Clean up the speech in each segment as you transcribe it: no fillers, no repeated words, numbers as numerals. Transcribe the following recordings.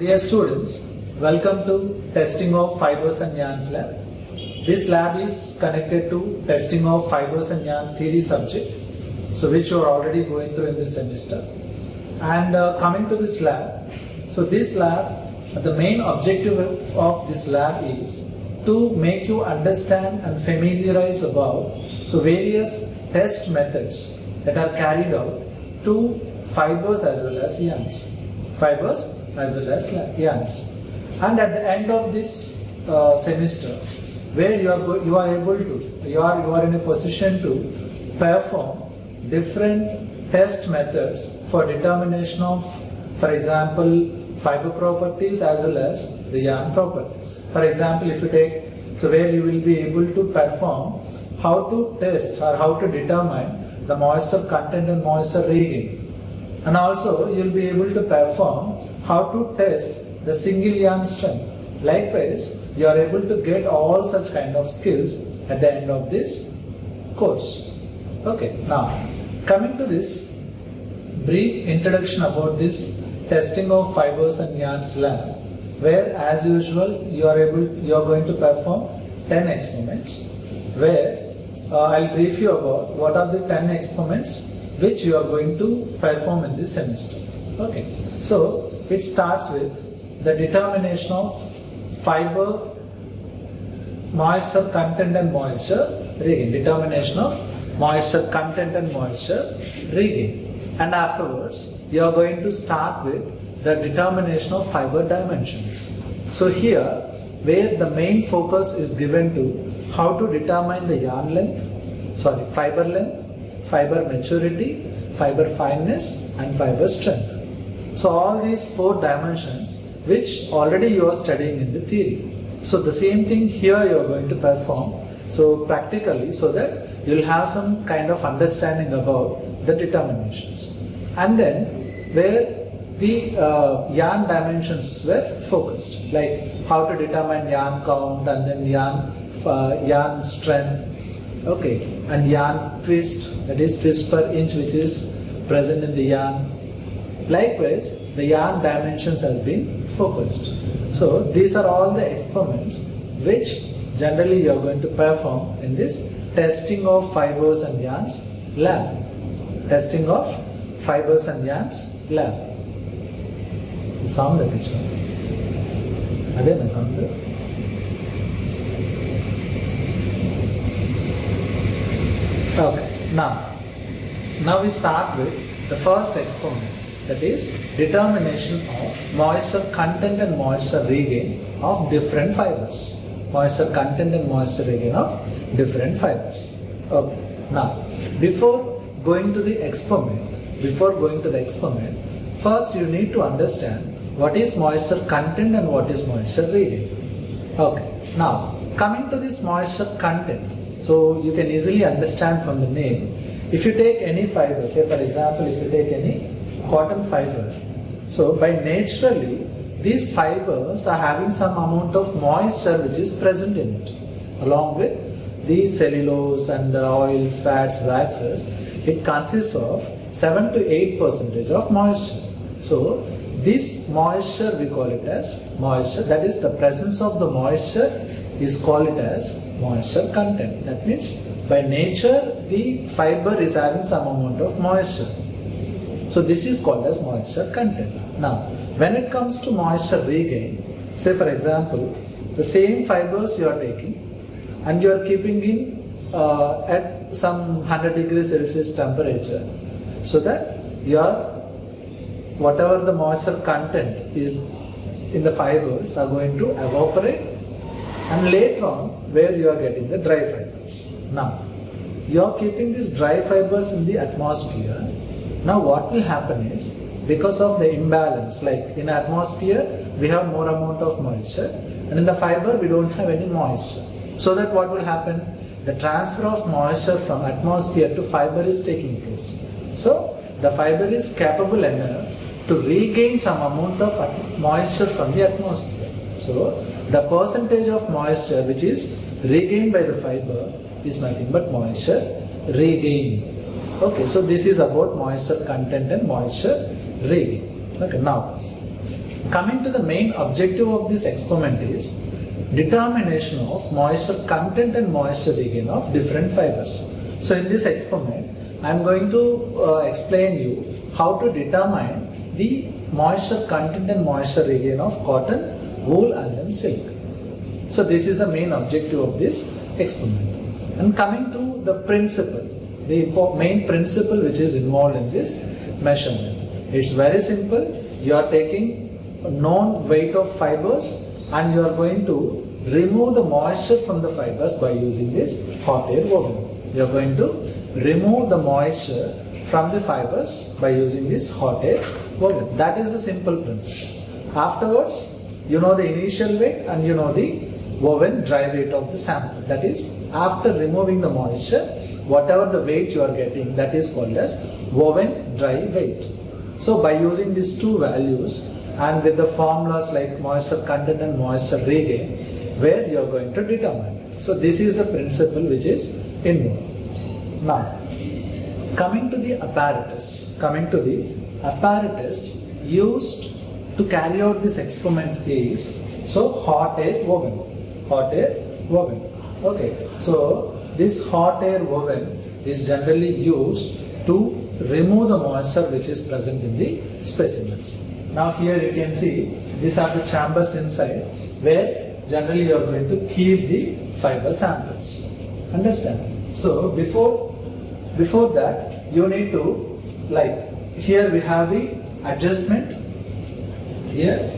Dear students, welcome to testing of fibers and yarns lab. This lab is connected to testing of fibers and yarn theory subject, so which you are already going through in this semester. And coming to this lab, so this lab, the main objective of this lab is to make you understand and familiarize about various test methods that are carried out to fibers as well as yarns. Fibers as well as yarns. And at the end of this semester, where you are in a position to perform different test methods for determination of, for example, fiber properties as well as the yarn properties. For example, if you take, where you will be able to perform how to test or how to determine the moisture content and moisture regain. And also you will be able to perform how to test the single yarn strength. Likewise, you are able to get all such kind of skills at the end of this course. Okay, now coming to this brief introduction about this testing of fibers and yarns lab, where as usual you are going to perform 10 experiments, where I'll brief you about what are the 10 experiments which you are going to perform in this semester. Okay, so it starts with the determination of fiber moisture content and moisture regain. Determination of moisture content and moisture regain. And afterwards, you are going to start with the determination of fiber dimensions. So here, where the main focus is given to how to determine the fiber length, fiber maturity, fiber fineness and fiber strength. So all these 4 dimensions which already you are studying in the theory. So the same thing here you are going to perform practically, so that you will have some kind of understanding about the determinations. And then where the yarn dimensions were focused, like how to determine yarn count and then yarn strength, okay, and yarn twist, that is twist per inch which is present in the yarn. Likewise, the yarn dimensions has been focused. So these are all the experiments which generally you are going to perform in this testing of fibers and yarns lab. Testing of fibers and yarns lab. Sound the picture. Adena sound. Okay, now we start with the first experiment, that is determination of moisture content and moisture regain of different fibers. Moisture content and moisture regain of different fibers. Okay, now before going to the experiment, first you need to understand what is moisture content and what is moisture regain. Okay, now coming to this moisture content, so you can easily understand from the name. If you take any fiber, say for example, if you take any cotton fiber, so by naturally these fibers are having some amount of moisture which is present in it, along with the cellulose and the oils, fats, waxes. It consists of 7 to 8% of moisture. So this moisture we call it as moisture, that is the presence of the moisture is called it as moisture content. That means by nature the fiber is having some amount of moisture. So this is called as moisture content. Now when it comes to moisture regain, say for example, the same fibers you are taking and you are keeping in at some 100 degrees Celsius temperature, so that whatever the moisture content is in the fibers are going to evaporate, and later on where you are getting the dry fibers. Now you are keeping these dry fibers in the atmosphere. Now what will happen is, because of the imbalance, like in atmosphere we have more amount of moisture and in the fiber we don't have any moisture. So that what will happen? The transfer of moisture from atmosphere to fiber is taking place. So the fiber is capable enough to regain some amount of moisture from the atmosphere. So the percentage of moisture which is regained by the fiber is nothing but moisture regain. Okay, so this is about moisture content and moisture regain. Okay, now Coming to the main objective of this experiment is determination of moisture content and moisture regain of different fibers. So in this experiment, I am going to explain you how to determine the moisture content and moisture regain of cotton, wool and then silk. So this is the main objective of this experiment. And coming to the principle, the main principle which is involved in this measurement. It's very simple. You are taking a known weight of fibers and you are going to remove the moisture from the fibers by using this hot air woven. You are going to remove the moisture from the fibers by using this hot air woven. That is the simple principle. Afterwards, you know the initial weight and you know the woven dry weight of the sample. That is, after removing the moisture, whatever the weight you are getting, that is called as woven dry weight. So by using these two values and with the formulas like moisture content and moisture regain, where you are going to determine. So this is the principle which is involved. Now, coming to the apparatus used to carry out this experiment is hot air woven. Okay, so this hot air woven is generally used to remove the moisture which is present in the specimens. Now here you can see these are the chambers inside where generally you are going to keep the fiber samples. Understand? So before that you need to, like here we have the adjustment here.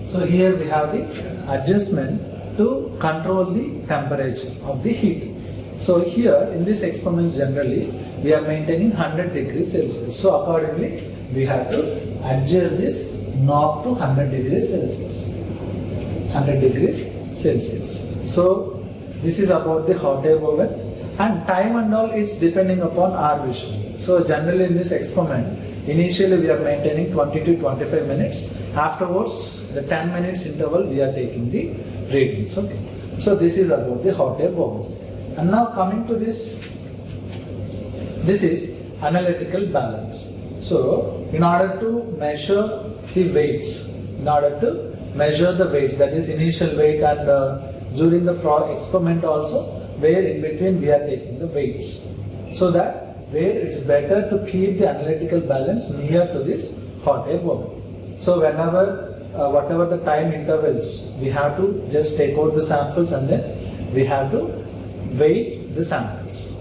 So here we have the adjustment to control the temperature of the heat. So here in this experiment generally we are maintaining 100 degrees Celsius. So accordingly we have to adjust this knob to 100 degrees Celsius. 100 degrees Celsius. So this is about the hot air woven, and time and all it's depending upon our vision. So generally in this experiment, initially we are maintaining 20 to 25 minutes. Afterwards, the 10 minutes interval we are taking the readings. Okay. So this is about the hot air woven. And now coming to this is analytical balance. So in order to measure the weights, that is initial weight and during the experiment also, where in between we are taking the weights. So that where it's better to keep the analytical balance near to this hot air woven. So whenever, whatever the time intervals, we have to just take out the samples and then we have to weight the samples.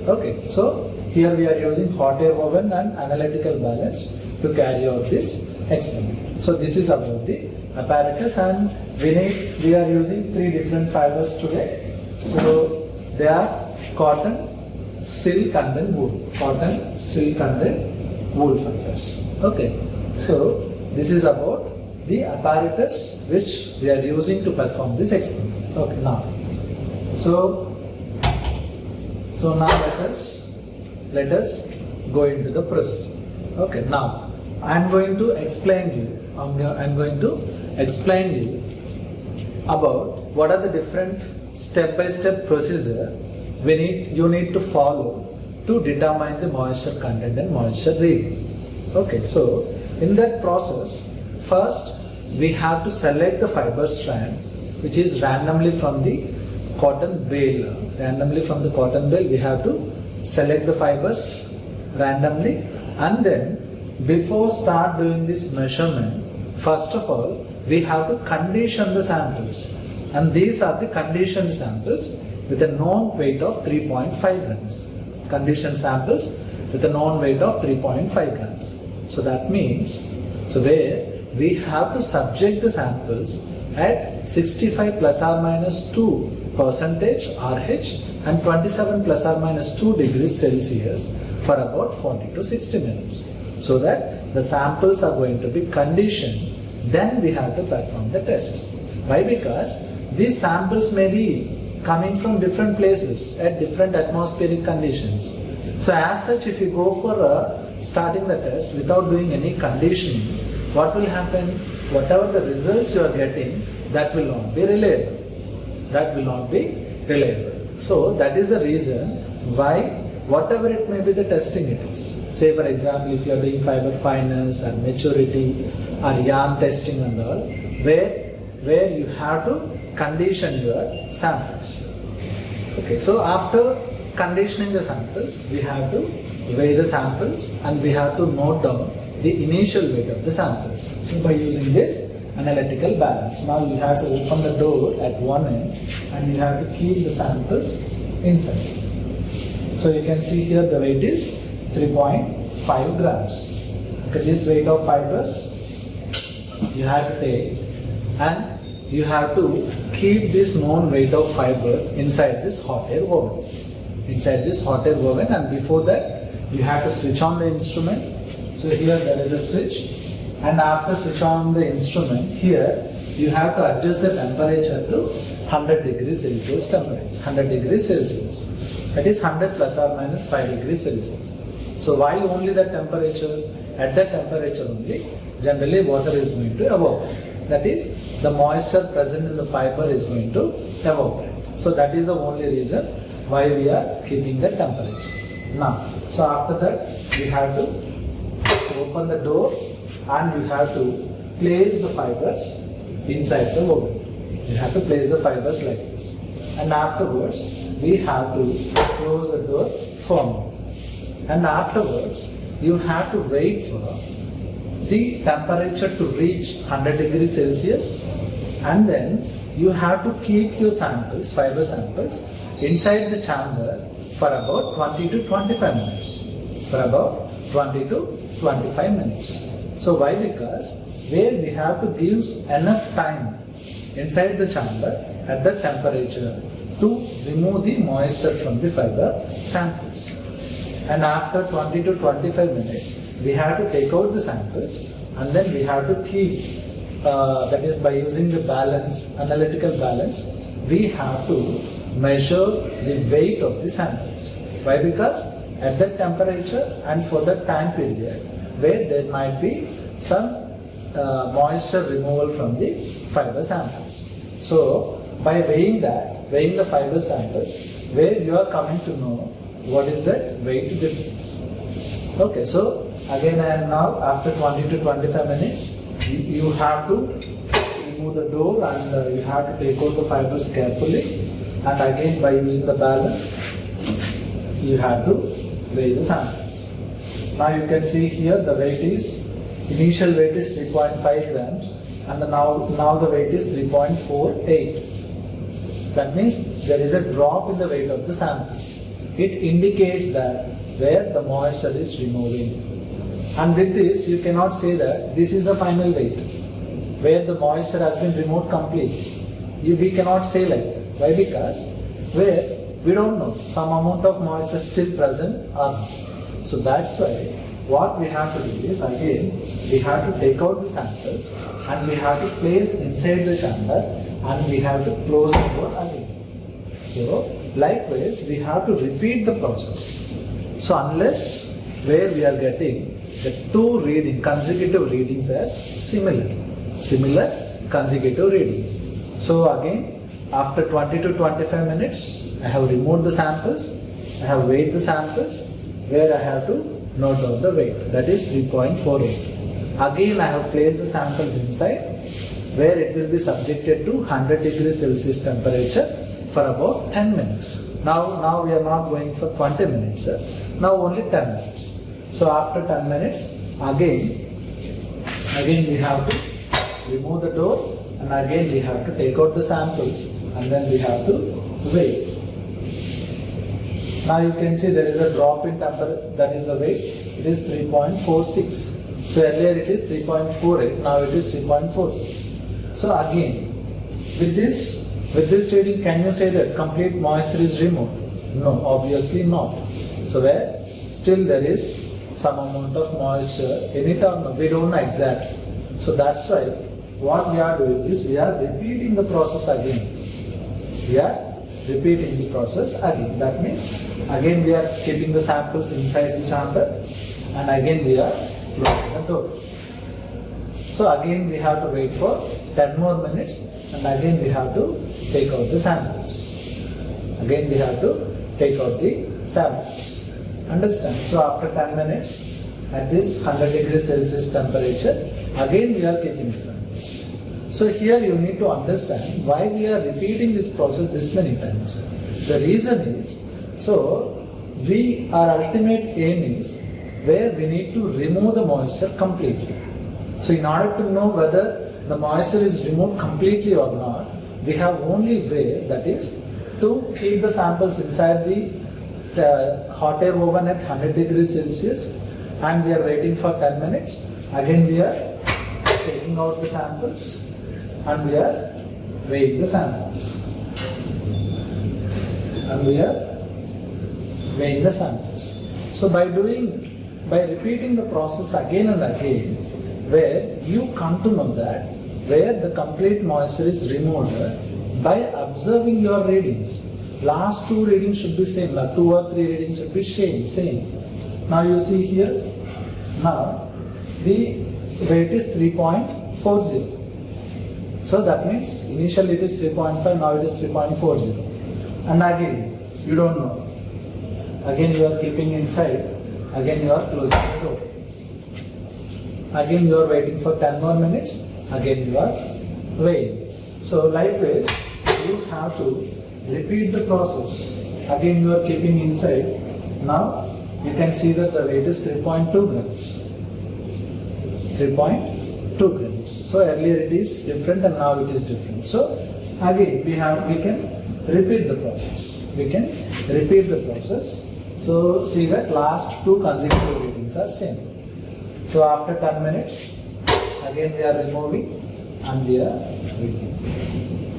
Okay, so here we are using hot air woven and analytical balance to carry out this experiment. So this is about the apparatus, and we are using 3 different fibers today. So they are cotton, silk and then wool. Cotton, silk and then wool fibers. Okay, so this is about the apparatus which we are using to perform this experiment. Okay, now, so now let us go into the process. Okay, now I am going to explain you. I'm going to explain you about what are the different step-by-step procedure you need to follow to determine the moisture content and moisture regain. Okay, so in that process, first we have to select the fiber strand which is randomly from the cotton bale. We have to select the fibers randomly, and then before start doing this measurement, first of all we have to condition the samples, and these are the conditioned samples with a known weight of 3.5 grams. Conditioned samples with a known weight of 3.5 grams. So that means, where we have to subject the samples at 65 plus or minus 2% RH and 27 plus or minus 2 degrees Celsius for about 40 to 60 minutes. So that the samples are going to be conditioned, then we have to perform the test. Why? Because these samples may be coming from different places at different atmospheric conditions. So as such, if you go for starting the test without doing any conditioning, what will happen? Whatever the results you are getting, that will not be reliable. So that is the reason why whatever it may be the testing it is. Say for example, if you are doing fiber fineness and maturity or yarn testing and all, where you have to condition your samples. Okay, so after conditioning the samples, we have to weigh the samples and we have to note down the initial weight of the samples. So by using this analytical balance, now you have to open the door at one end and you have to keep the samples inside. So you can see here the weight is 3.5 grams. Okay, this weight of fibers you have to take and you have to keep this known weight of fibers inside this hot air oven. Inside this hot air oven, and before that you have to switch on the instrument. So here there is a switch, and after switch on the instrument, here you have to adjust the temperature to 100 degrees Celsius temperature. 100 degrees Celsius. That is 100 plus or minus 5 degrees Celsius. So while only the temperature, at that temperature only, generally water is going to evaporate. That is, the moisture present in the fiber is going to evaporate. So that is the only reason why we are keeping the temperature. Now, so after that, we have to open the door and you have to place the fibers inside the oven. You have to place the fibers like this. And afterwards, we have to close the door firmly. And afterwards, you have to wait for the temperature to reach 100 degrees Celsius, and then you have to keep your samples, fiber samples, inside the chamber for about 20 to 25 minutes. For about 20 to 25 minutes. So why? Because where we have to give enough time inside the chamber at that temperature to remove the moisture from the fiber samples. And after 20 to 25 minutes, we have to take out the samples and then we have to keep, that is by using the balance, analytical balance, we have to measure the weight of the samples. Why? Because at that temperature and for that time period where there might be some moisture removal from the fiber samples. So by weighing the fiber samples, where you are coming to know what is that weight difference. Okay, so again I am now after 20 to 25 minutes, you have to remove the door and you have to take out the fibers carefully, and again by using the balance you have to weigh the samples. Now you can see here the weight is, initial weight is 3.5 grams and now the weight is 3.48. That means there is a drop in the weight of the samples. It indicates that where the moisture is removing. And with this you cannot say that this is the final weight where the moisture has been removed completely. We cannot say like that. Why? Because where we don't know, some amount of moisture still present or not. So that's why what we have to do is, again we have to take out the samples and we have to place inside the chamber and we have to close the door again. So likewise we have to repeat the process. So unless where we are getting the two consecutive readings as similar consecutive readings. So again after 20 to 25 minutes I have removed the samples, I have weighed the samples, where I have to note down the weight, that is 3.48. Again I have placed the samples inside where it will be subjected to 100 degrees Celsius temperature for about 10 minutes. Now we are not going for 20 minutes, now only 10 minutes. So after 10 minutes, again we have to remove the door and again we have to take out the samples and then we have to weigh. Now you can see there is a drop in temperature, that is the weight, it is 3.46. So earlier it is 3.48, now it is 3.46. So again, with this reading, can you say that complete moisture is removed? No, obviously not. So where still there is some amount of moisture in it or no, we don't know exactly. So that's why what we are doing is we are repeating the process again. That means again we are keeping the samples inside the chamber and again we are closing the door. So again we have to wait for 10 more minutes and again we have to take out the samples. Understand? So after 10 minutes at this 100 degrees Celsius temperature, again we are keeping the samples. So here you need to understand why we are repeating this process this many times. The reason is, so our ultimate aim is where we need to remove the moisture completely. So in order to know whether the moisture is removed completely or not, we have only way, that is to keep the samples inside the hot air oven at 100 degrees Celsius, and we are waiting for 10 minutes. Again we are taking out the samples and we are weighing the samples. And we are weighing the samples. So by repeating the process again and again, where you come to know that where the complete moisture is removed by observing your readings. Last two readings should be same, 2 or 3 readings should be same. Now you see here, now the weight is 3.40. So that means initially it is 3.5, now it is 3.40. And again, you don't know. Again you are keeping inside, again you are closing the door. Again you are waiting for 10 more minutes, again you are weighing. So likewise, you have to repeat the process. Again you are keeping inside. Now you can see that the weight is 3.2 grams. 3.2 grams. So earlier it is different and now it is different. So again we can repeat the process. We can repeat the process. So see that last two consecutive readings are same. So after 10 minutes, again we are removing and we are weighing.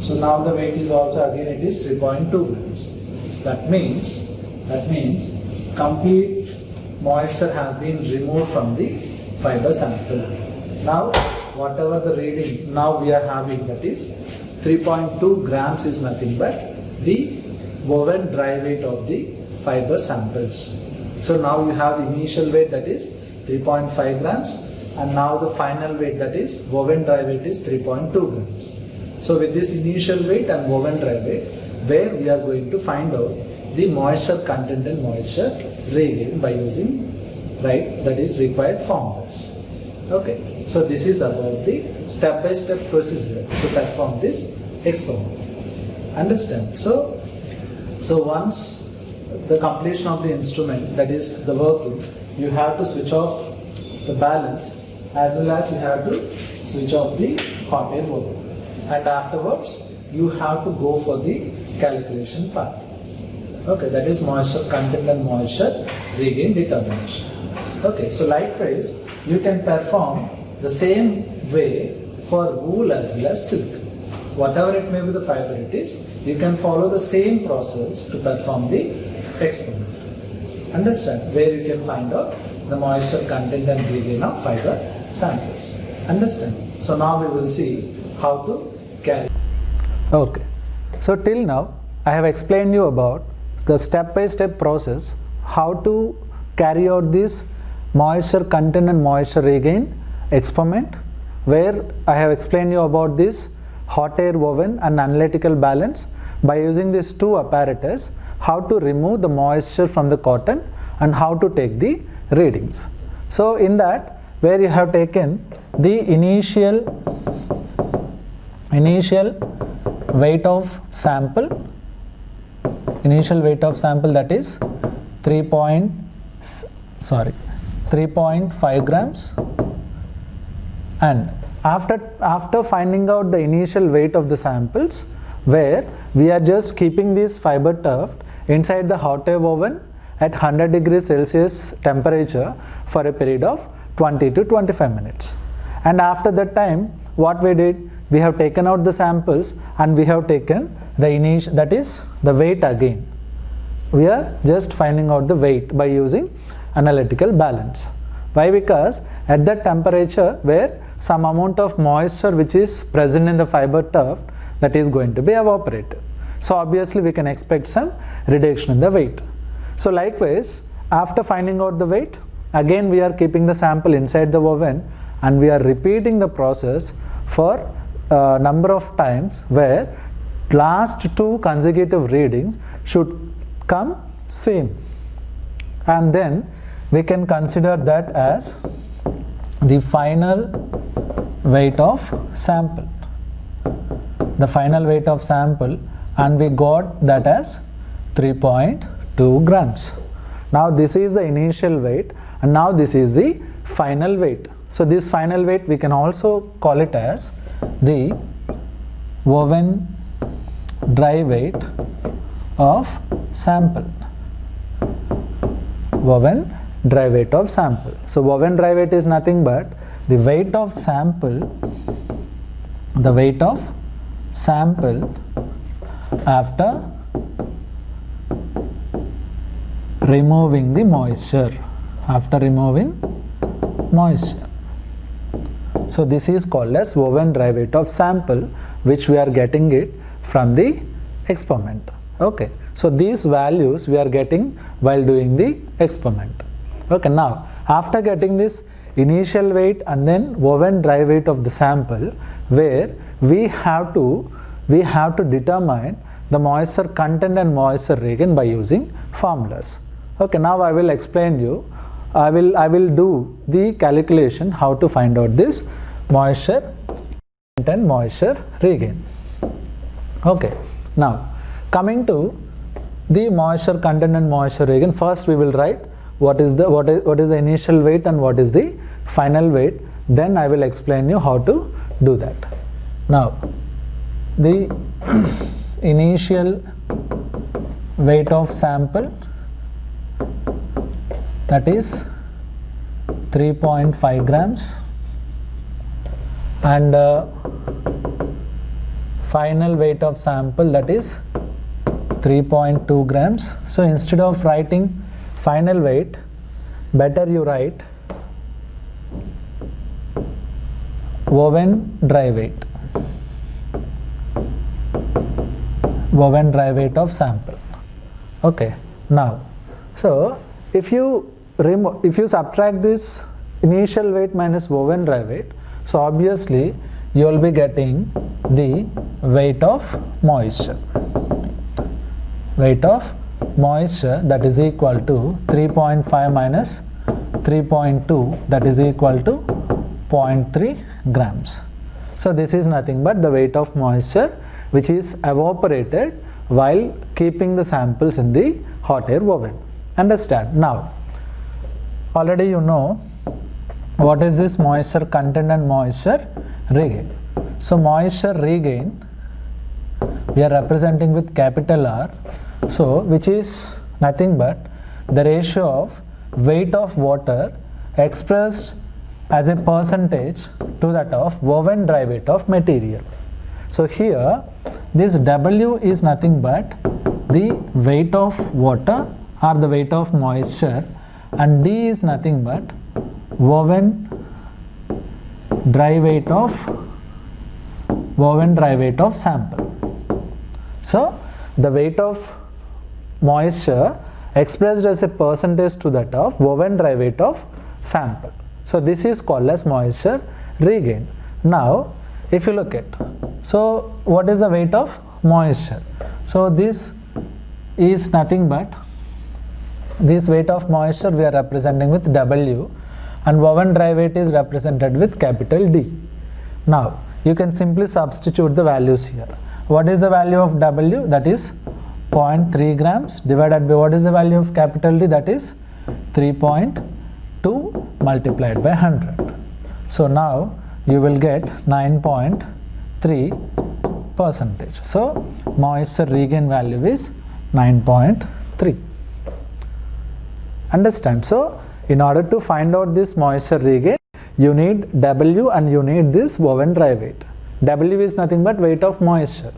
So now the weight is also, again it is 3.2 grams. So that means complete moisture has been removed from the fiber sample. Now whatever the reading now we are having, that is 3.2 grams, is nothing but the woven dry weight of the fiber samples. So now you have the initial weight, that is 3.5 grams, and now the final weight, that is woven dry weight, is 3.2 grams. So with this initial weight and woven dry weight, where we are going to find out the moisture content and moisture regain by using, right, that is required formulas. Okay, so this is about the step-by-step procedure to perform this experiment. Understand? So once the completion of the instrument, that is the working, you have to switch off the balance as well as you have to switch off the hot air oven. And afterwards, you have to go for the calculation part. Okay, that is moisture content and moisture regain determination. Okay, so likewise, you can perform the same way for wool as well as silk. Whatever it may be the fiber it is, you can follow the same process to perform the experiment. Understand? Where you can find out the moisture content and regain of fiber samples. Understand? So now we will see how to carry. Okay. So till now I have explained you about the step-by-step process how to carry out this moisture content and moisture regain experiment, where I have explained you about this hot air oven and analytical balance by using these two apparatus, how to remove the moisture from the cotton and how to take the readings. So in that, where you have taken the initial weight of sample, that is 3.5 grams, and after finding out the initial weight of the samples, where we are just keeping this fiber tuft inside the hot air oven at 100 degrees Celsius temperature for a period of 20 to 25 minutes. And after that time, what we did, we have taken out the samples and we have taken the initial, that is the weight again. We are just finding out the weight by using analytical balance. Why? Because at that temperature where some amount of moisture which is present in the fiber tuft, that is going to be evaporated. So obviously we can expect some reduction in the weight. So likewise, after finding out the weight, again we are keeping the sample inside the oven and we are repeating the process for a number of times, where last two consecutive readings should come same. and then we can consider that as the final weight of sample. The final weight of sample, and we got that as 3.2 grams. Now this is the initial weight, and now this is the final weight. So this final weight we can also call it as the woven dry weight of sample. Woven dry weight of sample. So woven dry weight is nothing but the weight of sample, after removing the moisture. So this is called as woven dry weight of sample, which we are getting it from the experiment. Okay, so these values we are getting while doing the experiment. Okay, now after getting this initial weight and then woven dry weight of the sample, where we have to determine the moisture content and moisture regain by using formulas. Okay, now I will explain you. I will do the calculation how to find out this moisture content and moisture regain. Okay, now coming to the moisture content and moisture regain, first we will write what is the initial weight and what is the final weight. Then I will explain you how to do that. Now the initial weight of sample, that is 3.5 grams, and final weight of sample, that is 3.2 grams. So instead of writing final weight, better you write woven dry weight of sample. Okay, now so if you subtract this initial weight minus woven dry weight, so obviously you will be getting the weight of moisture. That is equal to 3.5 minus 3.2, that is equal to 0.3 grams. So this is nothing but the weight of moisture which is evaporated while keeping the samples in the hot air oven. Understand? Now already you know what is this moisture content and moisture regain. So moisture regain we are representing with capital R, so which is nothing but the ratio of weight of water expressed as a percentage to that of woven dry weight of material. So here this W is nothing but the weight of water or the weight of moisture, and D is nothing but woven dry weight of sample. So the weight of moisture expressed as a percentage to that of woven dry weight of sample. So this is called as moisture regain. Now if you look at, so what is the weight of moisture? So this is nothing but this weight of moisture we are representing with W, and woven dry weight is represented with capital D. Now you can simply substitute the values here. What is the value of W? That is 0.3 grams divided by what is the value of capital D? That is 3.2 multiplied by 100. So now you will get 9.3%. So moisture regain value is 9.3. Understand? So in order to find out this moisture regain, you need W and you need this woven dry weight. W is nothing but weight of moisture.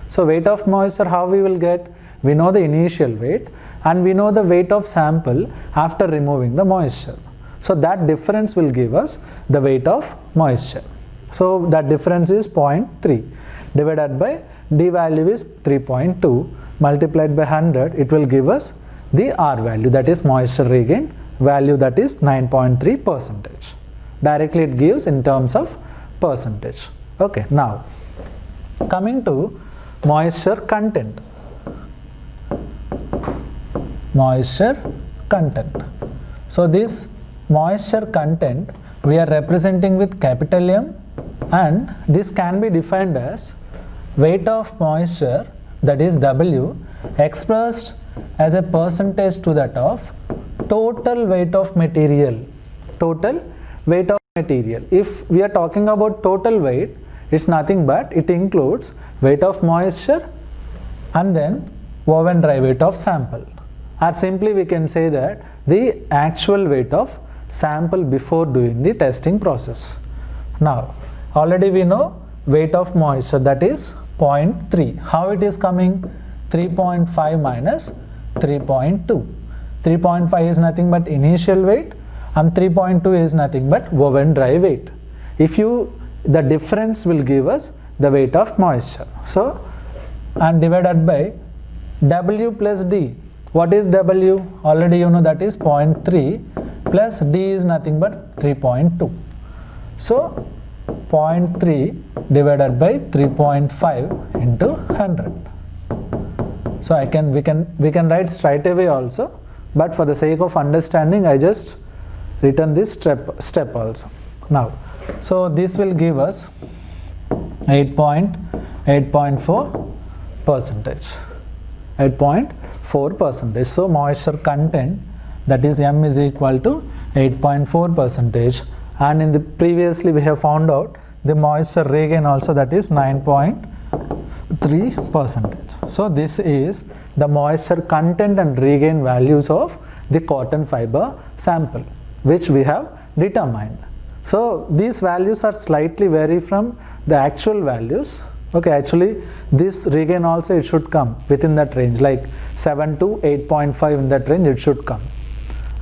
So weight of moisture, how we will get? We know the initial weight and we know the weight of sample after removing the moisture. So that difference will give us the weight of moisture. So that difference is 0.3 divided by D value is 3.2 multiplied by 100, it will give us the R value, that is moisture regain value, that is 9.3%. Directly it gives in terms of percentage. Okay, now coming to moisture content. Moisture content. So this moisture content we are representing with capital M, and this can be defined as weight of moisture, that is W, expressed as a percentage to that of total weight of material. Total weight of material. If we are talking about total weight, it's nothing but it includes weight of moisture and then woven dry weight of sample. Or simply we can say that the actual weight of sample before doing the testing process. Now already we know weight of moisture, that is 0.3. How it is coming? 3.5 minus 3.2. 3.5 is nothing but initial weight and 3.2 is nothing but woven dry weight. The difference will give us the weight of moisture. So, and divided by W plus D. What is W? Already you know, that is 0.3 plus D is nothing but 3.2. So 0.3 divided by 3.5 into 100. So we can write straight away also, but for the sake of understanding I just written this step also. Now, so this will give us 8.4 percentage. 8.4 percentage. So moisture content, that is M, is equal to 8.4 percentage, and in the previously we have found out the moisture regain also, that is 9.3 percentage. So this is the moisture content and regain values of the cotton fiber sample which we have determined. So these values are slightly vary from the actual values. Okay, actually this regain also it should come within that range, like 7 to 8.5 in that range it should come.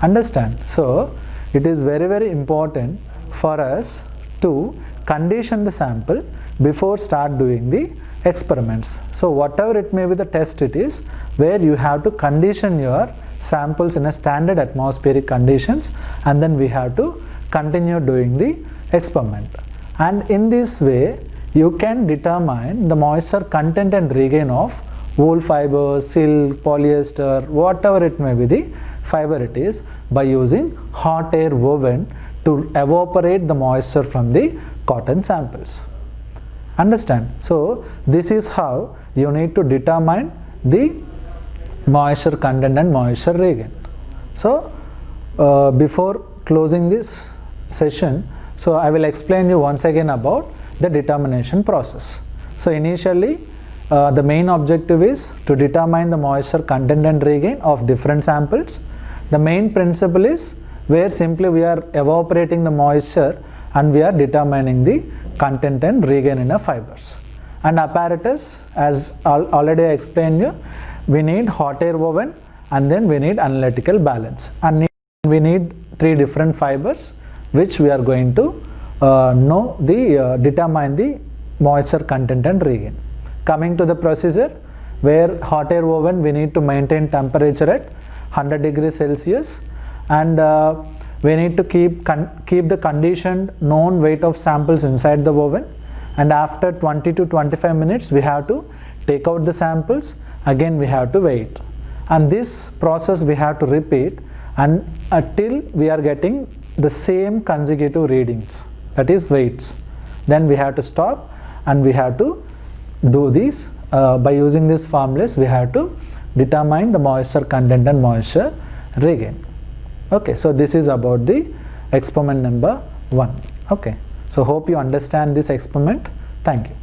Understand? So it is very important for us to condition the sample before start doing the experiments. So whatever it may be the test it is, where you have to condition your samples in a standard atmospheric conditions, and then we have to continue doing the experiment. And in this way you can determine the moisture content and regain of wool fibers, silk, polyester, whatever it may be the fiber it is, by using hot air woven to evaporate the moisture from the cotton samples. Understand? So this is how you need to determine the moisture content and moisture regain. So before closing this session, so I will explain you once again about the determination process. So initially the main objective is to determine the moisture content and regain of different samples. The main principle is where simply we are evaporating the moisture and we are determining the content and regain in the fibers. And apparatus, as already I explained you, we need hot air woven, and then we need analytical balance, and we need 3 different fibers which we are going to determine the moisture content and regain. Coming to the procedure, where hot air woven we need to maintain temperature at 100 degrees Celsius, and we need to keep the conditioned known weight of samples inside the oven, and after 20 to 25 minutes we have to take out the samples, again we have to wait, and this process we have to repeat and until we are getting the same consecutive readings, that is weights. Then we have to stop and we have to do this by using this formulas. We have to determine the moisture content and moisture regain. Okay, so this is about the experiment number 1. Okay, so hope you understand this experiment. Thank you.